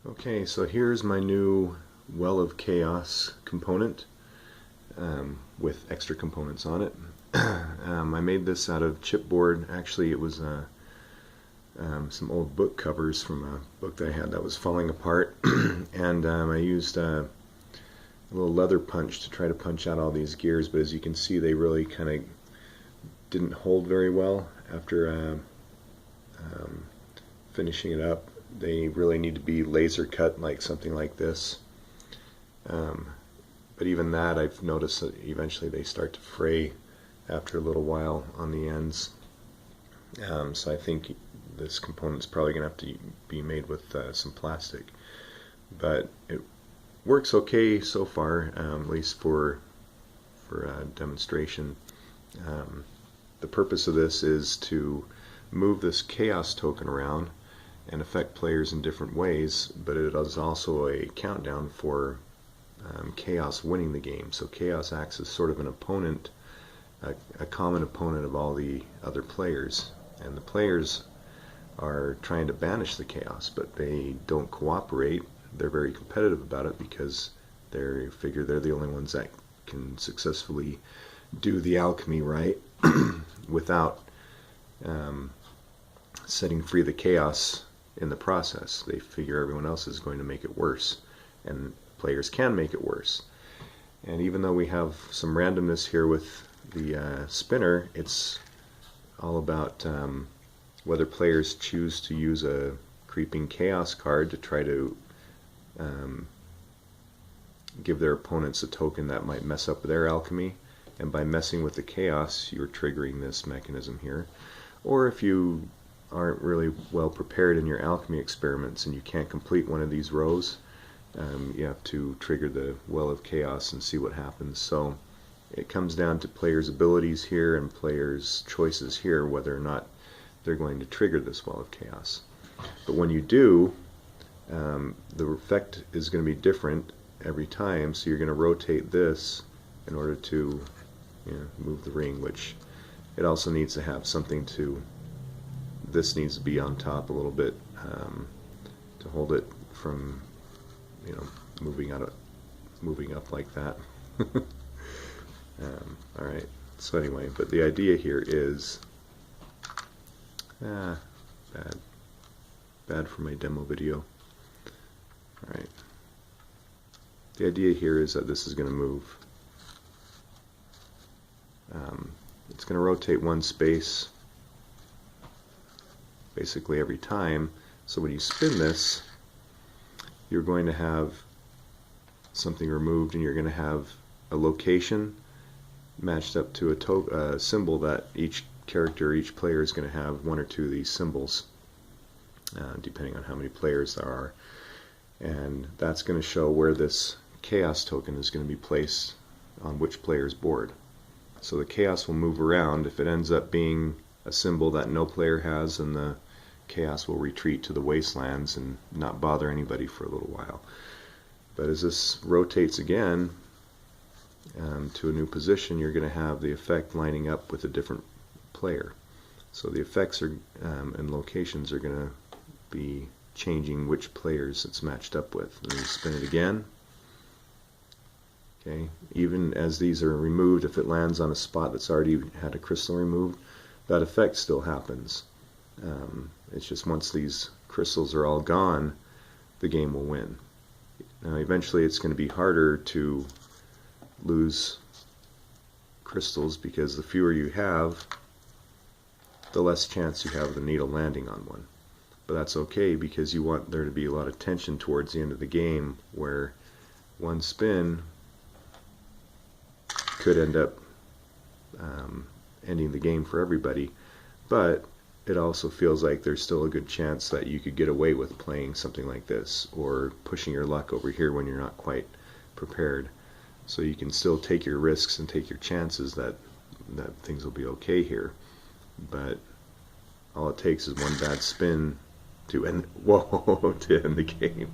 Okay, so here's my new Well of Chaos component with extra components on it. I made this out of chipboard. Actually, it was some old book covers from a book that I had that was falling apart, and I used a little leather punch to try to punch out all these gears, but as you can see, they really kind of didn't hold very well after finishing it up. They really need to be laser cut, like something like this. But even that, I've noticed that eventually they start to fray after a little while on the ends. So I think this component's probably going to have to be made with some plastic. But it works okay so far, at least for demonstration. The purpose of this is to move this chaos token around and affect players in different ways, but it is also a countdown for chaos winning the game. So chaos acts as sort of an opponent, a common opponent of all the other players, and the players are trying to banish the chaos, but they don't cooperate. They're very competitive about it because they figure they're the only ones that can successfully do the alchemy right without setting free the chaos in the process. They figure everyone else is going to make it worse, and players can make it worse. And even though we have some randomness here with the spinner, it's all about whether players choose to use a creeping chaos card to try to give their opponents a token that might mess up their alchemy, and by messing with the chaos you're triggering this mechanism here. Or if you aren't really well prepared in your alchemy experiments and you can't complete one of these rows, you have to trigger the Well of Chaos and see what happens. So it comes down to players' abilities here and players' choices here whether or not they're going to trigger this Well of Chaos. But when you do, the effect is going to be different every time, so you're going to rotate this in order to move the ring, which it also needs to have something to, this needs to be on top a little bit to hold it from moving up like that. Alright, so anyway, but the idea here is bad for my demo video. Alright, the idea here is that this is going to move. It's going to rotate one space basically every time, so when you spin this you're going to have something removed, and you're going to have a location matched up to a symbol that each character, each player is going to have one or two of these symbols, depending on how many players there are, and that's going to show where this chaos token is going to be placed on which player's board. So the chaos will move around. If it ends up being a symbol that no player has, and the chaos will retreat to the wastelands and not bother anybody for a little while. But as this rotates again to a new position, you're going to have the effect lining up with a different player. So the effects are and locations are going to be changing which players it's matched up with. And then you spin it again. Okay, even as these are removed, if it lands on a spot that's already had a crystal removed, that effect still happens. It's just once these crystals are all gone, the game will win. Now eventually it's going to be harder to lose crystals, because the fewer you have, the less chance you have of the needle landing on one. But that's okay, because you want there to be a lot of tension towards the end of the game, where one spin could end up ending the game for everybody, but it also feels like there's still a good chance that you could get away with playing something like this, or pushing your luck over here when you're not quite prepared. So you can still take your risks and take your chances that things will be okay here, but all it takes is one bad spin to end to end the game.